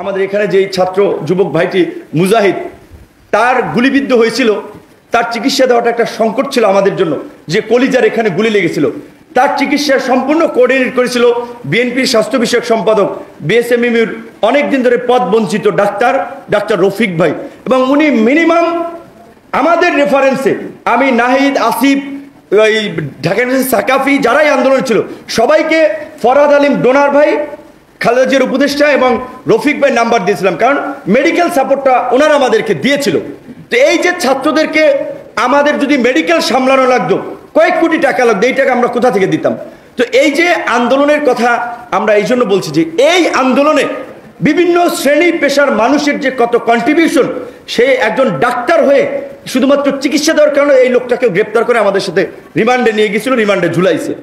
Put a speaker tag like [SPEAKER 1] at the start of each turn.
[SPEAKER 1] আমাদের এখানে যে ছাত্র যুবক ভাইটি মুজাহিদ তার গুলিবিদ্ধ হয়েছিল, তার চিকিৎসা দেওয়াটা একটা সংকট ছিল আমাদের জন্য, যে কলিজার এখানে গুলি লেগেছিল। তার চিকিৎসার সম্পূর্ণ কোঅর্ডিনেট করেছিল বিএনপির স্বাস্থ্য বিষয়ক সম্পাদক বিএসএমইউর অনেক দিন ধরে পদ বঞ্চিত ডাক্তার রফিক ভাই, এবং উনি মিনিমাম আমাদের রেফারেন্সে আমি নাহিদ আসিফ ওই ঢাকা সাকাফি যারাই আন্দোলন ছিল সবাইকে ফরহাদ আলিম ডোনার ভাই খালেদা জিয়ার উপদেষ্টা এবং রফিক ভাই নাম্বার দিয়েছিলাম, কারণ মেডিকেল সাপোর্টটা ওনারা আমাদেরকে দিয়েছিল। তো এই যে ছাত্রদেরকে আমাদের যদি মেডিকেল সামলানো লাগতো, কয়েক কোটি টাকা লাগতো, এই টাকা আমরা কোথা থেকে দিতাম? তো এই যে আন্দোলনের কথা আমরা এই জন্য বলছি যে এই আন্দোলনে বিভিন্ন শ্রেণী পেশার মানুষের যে কত কন্ট্রিবিউশন, সে একজন ডাক্তার হয়ে শুধুমাত্র চিকিৎসা দেওয়ার কারণে এই লোকটাকে গ্রেপ্তার করে আমাদের সাথে রিমান্ডে নিয়ে গেছিল, রিমান্ডে ঝুলাইছে।